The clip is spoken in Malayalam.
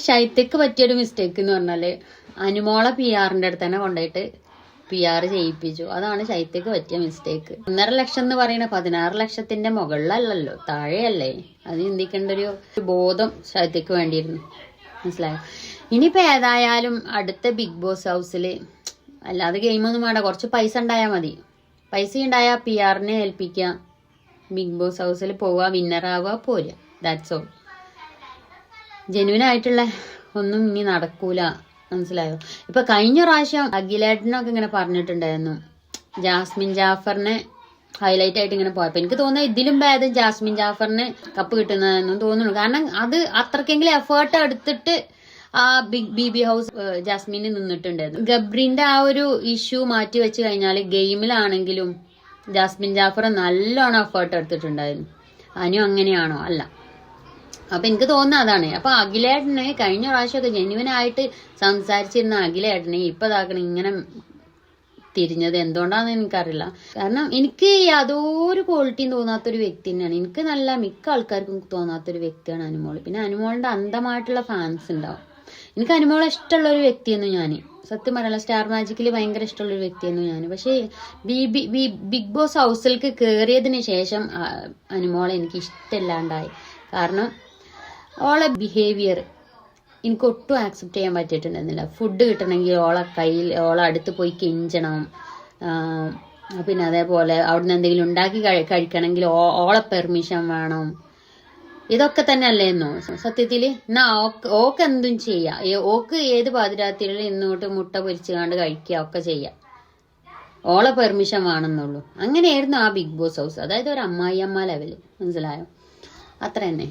ശൈത്യക്ക് പറ്റിയൊരു മിസ്റ്റേക്ക് എന്ന് പറഞ്ഞാല് അനുമോളെ PR-ന്റെ അടുത്ത് തന്നെ കൊണ്ടുപോയിട്ട് PR ചെയ്യിപ്പിച്ചു. അതാണ് ശൈത്യക്ക് പറ്റിയ മിസ്റ്റേക്ക്. 1.5 ലക്ഷം എന്ന് പറയുന്ന 16 ലക്ഷത്തിന്റെ മുകളിലല്ലല്ലോ, താഴെയല്ലേ. അത് ചിന്തിക്കേണ്ട ഒരു ബോധം ശൈത്യക്ക് വേണ്ടിയിരുന്നു. മനസ്സിലായോ? ഇനിയിപ്പോ ഏതായാലും അടുത്ത ബിഗ് ബോസ് ഹൗസില് അല്ലാതെ ഗെയിമൊന്നും വേണ്ട, കുറച്ച് പൈസ ഉണ്ടായാൽ മതി. പൈസ ഉണ്ടായാൽ PR-നെ ഏൽപ്പിക്കുക, ബിഗ് ബോസ് ഹൗസിൽ പോവുക, വിന്നറാവുക, പോരുക. That's all. ജെന്യുവനായിട്ടുള്ള ഒന്നും ഇനി നടക്കൂല. മനസ്സിലായോ? ഇപ്പൊ കഴിഞ്ഞ പ്രാവശ്യം അഖിലേട്ടനൊക്കെ ഇങ്ങനെ പറഞ്ഞിട്ടുണ്ടായിരുന്നു, ജാസ്മിൻ ജാഫറിനെ ഹൈലൈറ്റ് ആയിട്ട് ഇങ്ങനെ പോയപ്പോ എനിക്ക് തോന്നുന്നത് ഇതിലും ഭേദം ജാസ്മിൻ ജാഫറിന് കപ്പ് കിട്ടുന്നതെന്നും തോന്നുന്നു. കാരണം അത് അത്രക്കെങ്കിലും എഫേർട്ട് എടുത്തിട്ട് ആ ബി ഹൗസ് ജാസ്മിന് നിന്നിട്ടുണ്ടായിരുന്നു. ഗബ്രിന്റെ ആ ഒരു ഇഷ്യൂ മാറ്റി വെച്ച് കഴിഞ്ഞാല് ഗെയിമിലാണെങ്കിലും ജാസ്മിൻ ജാഫർ നല്ലോണം എഫേർട്ട് എടുത്തിട്ടുണ്ടായിരുന്നു. അനു അങ്ങനെയാണോ? അല്ല. അപ്പൊ എനിക്ക് തോന്നുന്നത് അതാണ്. അപ്പൊ അഖിലേട്ടന് കഴിഞ്ഞ പ്രാവശ്യമൊക്കെ ജെന്യുവനായിട്ട് സംസാരിച്ചിരുന്ന അഖിലേട്ടനെ ഇപ്പൊ ഇതാക്കണം ഇങ്ങനെ തിരിഞ്ഞത് എന്തുകൊണ്ടാന്ന് എനിക്കറിയില്ല. കാരണം എനിക്ക് യാതൊരു ക്വാളിറ്റിയും തോന്നാത്തൊരു വ്യക്തി തന്നെയാണ്. എനിക്ക് നല്ല മിക്ക ആൾക്കാർക്കും തോന്നാത്തൊരു വ്യക്തിയാണ് അനുമോള്. പിന്നെ അനുമോളിന്റെ അന്ധമായിട്ടുള്ള ഫാൻസ് ഉണ്ടാവും. എനിക്ക് അനുമോളെ ഇഷ്ടമുള്ള ഒരു വ്യക്തിയെന്നു ഞാൻ സത്യം പറയല. സ്റ്റാർ മാജിക്കിൽ ഭയങ്കര ഇഷ്ടമുള്ള ഒരു വ്യക്തിയെന്നു ഞാൻ. പക്ഷേ ബിഗ് ബോസ് ഹൗസിലേക്ക് കയറിയതിന് ശേഷം അനുമോളെ എനിക്ക് ഇഷ്ടമില്ലാണ്ടായി. കാരണം ഓളെ ബിഹേവിയർ എനിക്ക് ഒട്ടും ആക്സെപ്റ്റ് ചെയ്യാൻ പറ്റിയിട്ടുണ്ടായിരുന്നില്ല. ഫുഡ് കിട്ടണമെങ്കിൽ ഓളെ അടുത്ത് പോയി കെഞ്ചണം. പിന്നെ അതേപോലെ അവിടുന്ന് എന്തെങ്കിലും ഉണ്ടാക്കി കഴിക്കണമെങ്കിൽ ഓളെ പെർമിഷൻ വേണം. ഇതൊക്കെ തന്നെ അല്ലേന്നോ സത്യത്തില്. എന്നാ ഓക്ക് എന്തും ചെയ്യാം. ഓക്ക് ഏത് പാതിരാത്രിയിലും ഇന്നോട്ട് മുട്ട പൊരിച്ചുകാണ്ട് കഴിക്കുക ഒക്കെ ചെയ്യാം. ഓളെ പെർമിഷൻ വേണമെന്നുള്ളൂ. അങ്ങനെയായിരുന്നു ആ ബിഗ് ബോസ് ഹൗസ്. അതായത് ഒരു അമ്മായിയമ്മ ലെവല്. മനസ്സിലായോ? അത്ര തന്നെ.